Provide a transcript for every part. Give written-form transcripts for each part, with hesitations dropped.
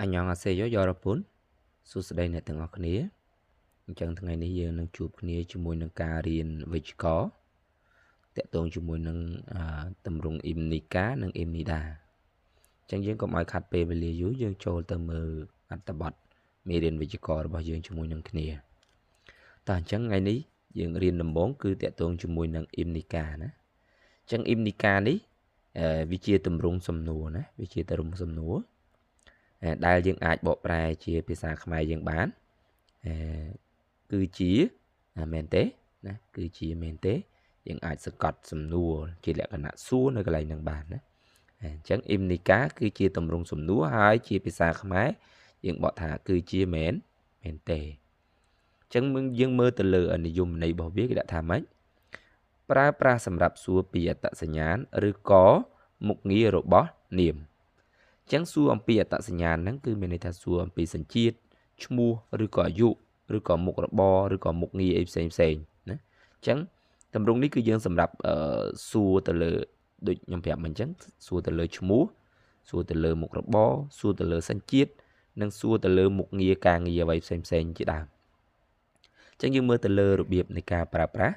anh nhong aseyo yorapun សួស្តីអ្នកទាំងអស់គ្នាអញ្ចឹងថ្ងៃនេះយើងនឹងជួបគ្នាជាមួយនឹងការរៀនវិជ្ជាករតាក់ទងជាមួយនឹងតម្រងអ៊ីមនីកានិងអ៊ីមនីដាអញ្ចឹងយើងកុំឲ្យខាត់ពេលវេលាយូរយើងចូលទៅមើលអត្ថបទមេរៀនវិជ្ជាកររបស់យើងជាមួយនឹងគ្នាតោះអញ្ចឹងថ្ងៃនេះយើងរៀនដំបូងគឺតាក់ទងជាមួយនឹងអ៊ីមនីកាណាអញ្ចឹងអ៊ីមនីកានេះវាជាតម្រងសំណួរណាវាជាតម្រងសំណួរដែលយើងអាចបកប្រែជាភាសាខ្មែរយើងបានគឺជាមែនទេណាគឺជាមែនទេយើងអាចសង្កត់សំណួរជាលក្ខណៈសួរនៅកន្លែងហ្នឹងបានណាអញ្ចឹងអ៊ីមនីកាគឺជាតម្រងសំណួរហើយជាភាសាខ្មែរយើងបកថាគឺជាមែនទេអញ្ចឹងយើងមើលទៅលើនិយមន័យរបស់វាគេដាក់ថាម៉េចប្រើប្រាស់សម្រាប់សួរពីអត្តសញ្ញាណឬក៏មុខងាររបស់នាមចឹងសួរអំពីអត្តសញ្ញាណហ្នឹងគឺមានន័យថាសួរអំពីសញ្ជាតិឈ្មោះឬក៏អាយុឬក៏មុខរបរឬក៏មុខងារអីផ្សេងណាអញ្ចឹងតម្រងនេះគឺយើងសម្រាប់សួរទៅលើដូចខ្ញុំប្រាប់មិញអញ្ចឹងសួរទៅលើឈ្មោះសួរទៅលើមុខរបរសួរទៅលើសញ្ជាតិនិងសួរទៅលើមុខងារការងារអ្វីផ្សេងជាដើមអញ្ចឹងយើងមើលទៅលើរបៀបនៃការប្រើប្រាស់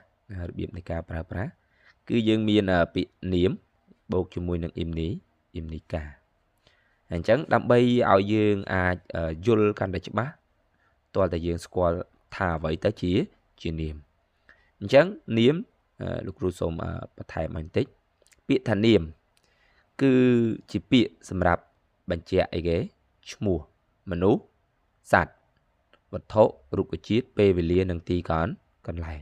គឺយើងមានពាក្យនាមបូកជាមួយនឹងអ៊ីមនីកាអញ្ចឹងដើម្បីឲ្យយើងអាចយល់កាន់តែច្បាស់តើតើយើងស្គាល់ថាអ្វីទៅជានាមអញ្ចឹងនាមលោកគ្រូសូមបន្ថែមបន្តិចពាក្យថានាមគឺជាពាក្យសម្រាប់បញ្ជាក់អីគេឈ្មោះមនុស្សសត្វវត្ថុរុក្ខជាតិពេលវេលានិងទីកន្លែង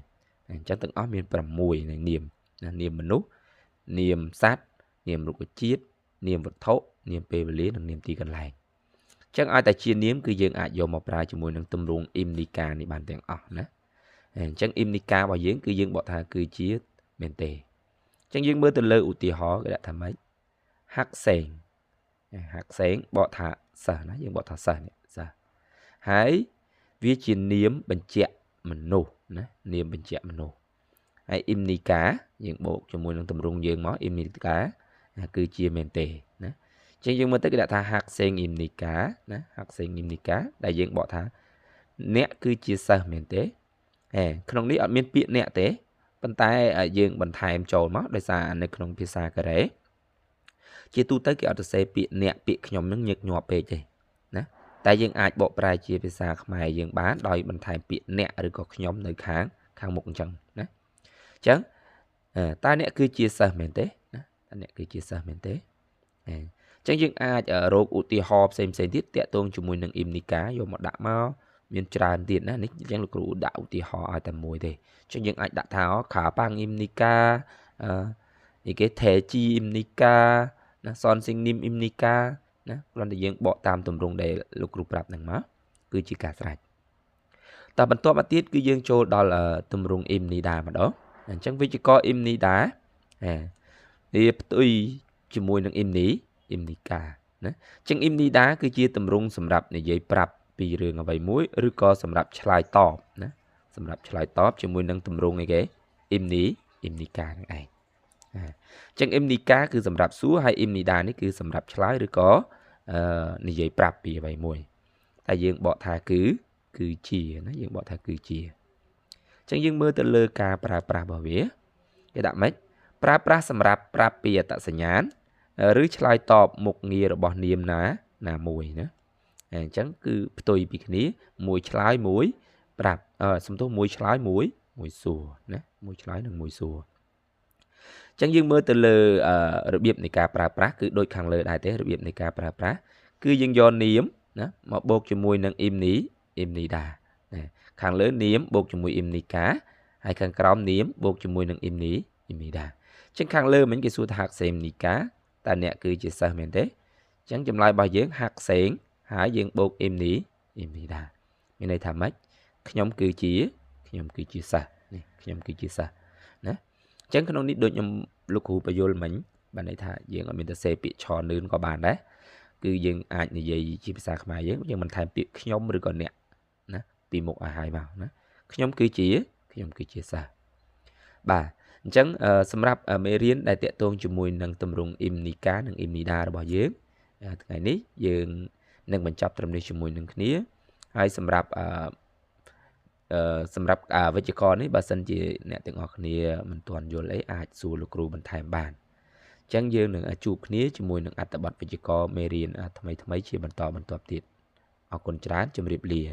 អញ្ចឹងទាំងអស់មាន6នៃនាមនាមមនុស្សនាមសត្វនាមរុក្ខជាតិនាមវត្ថុនាមពេលវេលានិងនាមទីកន្លែងអញ្ចឹងឲ្យតែជានាមគឺយើងអាចយកមកប្រើជាមួយនឹងទម្រង់អ៊ីមនីកានេះបានទាំងអស់ណាអញ្ចឹងអ៊ីមនីការបស់យើងគឺយើងបកថាគឺជាមែនទេអញ្ចឹងយើងមើលទៅលើឧទាហរណ៍គេដាក់ថាម៉េចហាក់សេងបកថាសិស្សណាយើងបកថាសិស្សនេះសិស្សហើយវាជានាមបញ្ជាក់មនុស្សណានាមបញ្ជាក់មនុស្សហើយអ៊ីមនីកាយើងបូកជាមួយនឹងទម្រង់យើងមកអ៊ីមនីកាគឺជាមែនទេណាចឹងយើងមើលទៅគេដាក់ថាហាក់សេងអ៊ីមនីកាណាហាក់សេងអ៊ីមនីកាដែលយើងបកថាអ្នកគឺជាសិស្សមែនទេក្នុងនេះអត់មានពាក្យអ្នកទេប៉ុន្តែយើងបន្ថែមចូលមកដោយសារនៅក្នុងភាសាកូរ៉េជាទូទៅគេអត់សរសេរពាក្យអ្នកពាក្យខ្ញុំនឹងញឹកញាប់ពេកទេណាតែយើងអាចបកប្រែជាភាសាខ្មែរយើងបានដោយបន្ថែមពាក្យអ្នកឬក៏ខ្ញុំនៅខាងមុខអញ្ចឹងណាអញ្ចឹងតើអ្នកគឺជាសិស្សមែនទេណាតើអ្នកគឺជាសិស្សមែនទេអញ្ចឹងយើងអាចរកឧទាហរណ៍ផ្សេងទៀតតាក់ទងជាមួយនឹងអ៊ីមនីកាយកមកដាក់មកមានច្រើនទៀតណានេះអញ្ចឹងលោកគ្រូដាក់ឧទាហរណ៍ឲ្យតែមួយទេអញ្ចឹងយើងអាចដាក់ថាខាប៉ាំងអ៊ីមនីកាគេថេជីអ៊ីមនីកាណាសនស៊ីងនីមអ៊ីមនីកាណាគ្រាន់តែយើងបកតាមទម្រង់ដែលលោកគ្រូប្រាប់ហ្នឹងមកគឺជាការស្រេចតបន្ទាប់មកទៀតគឺយើងចូលដល់ទម្រង់អ៊ីមនីដាម្ដងអញ្ចឹងវិជ្ជាករអ៊ីមនីដាវាផ្ទុយជាមួយនឹងអ៊ីមនីកាណាអញ្ចឹងអ៊ីមនីដាគឺជាទម្រង់សម្រាប់និយាយប្រាប់ពីរឿងអ្វីមួយឬក៏សម្រាប់ឆ្លើយតបណាសម្រាប់ឆ្លើយតបជាមួយនឹងទម្រង់អីគេអ៊ីមនីកាហ្នឹងឯងអញ្ចឹងអ៊ីមនីកាគឺសម្រាប់សួរហើយអ៊ីមនីដានេះគឺសម្រាប់ឆ្លើយឬក៏និយាយប្រាប់ពីអ្វីមួយតែយើងបកថាគឺជាណាយើងបកថាគឺជាអញ្ចឹងយើងមើលទៅលើការប្រើប្រាស់របស់វាគេដាក់ម៉េចប្រើប្រាស់សម្រាប់ប្រាប់ពីអត្តសញ្ញាណឬឆ្លើយតបមុខងាររបស់នាមណាមួយណាអញ្ចឹងគឺផ្ទុយពីគ្នាមួយឆ្លើយមួយប្រាប់សំទោសមួយឆ្លើយមួយសួរណាមួយឆ្លើយនិងមួយសួរអញ្ចឹងយើងមើលទៅលើរបៀបនៃការប្រើប្រាស់គឺដូចខាងលើដែរទេរបៀបនៃការប្រើប្រាស់គឺយើងយកនាមណាមកបូកជាមួយនឹងអ៊ីមនីដាណាខាងលើនាមបូកជាមួយអ៊ីមនីកាហើយខាងក្រោមនាមបូកជាមួយនឹងអ៊ីមនីដាអញ្ចឹងខាងលើមិញគេសួរថាហាក់សេងនីកាតើអ្នកគឺជាសិស្សមែនទេអញ្ចឹងចម្លើយរបស់យើងហាក់សេងហើយយើងបូកអ៊ីមនីដាមានន័យថាម៉េចខ្ញុំគឺជាសិស្សនេះខ្ញុំគឺជាសិស្សណាអញ្ចឹងក្នុងនេះដូចខ្ញុំលោកគ្រូបញ្យល់មិញបានន័យថាយើងអត់មានទៅសេពាក្យឆនឿនក៏បានដែរគឺយើងអាចនិយាយជាភាសាខ្មែរយើងបន្ថែមពាក្យខ្ញុំឬក៏អ្នកណាពីមុខឲ្យហើយមកណាខ្ញុំគឺជាសិស្សបាទអញ្ចឹងសម្រាប់មេរៀនដែលតាក់ទងជាមួយនឹងទម្រង់អ៊ីមនីកានិងអ៊ីមនីដារបស់យើងថ្ងៃនេះយើង នឹងបញ្ចប់ត្រឹមនេះជាមួយនឹងគ្នាហើយសម្រាប់វិជ្ជាករនេះបើសិនជាអ្នកទាំងអស់គ្នាមិនទាន់យល់អីអាចសួរលោកគ្រូបន្ថែមបានអញ្ចឹងយើងនឹងជួបគ្នាជាមួយនឹងអត្ថបទវិជ្ជាករមេរៀនថ្មីជាបន្តបន្ទាប់ទៀតអរគុណច្រើនជម្រាបលា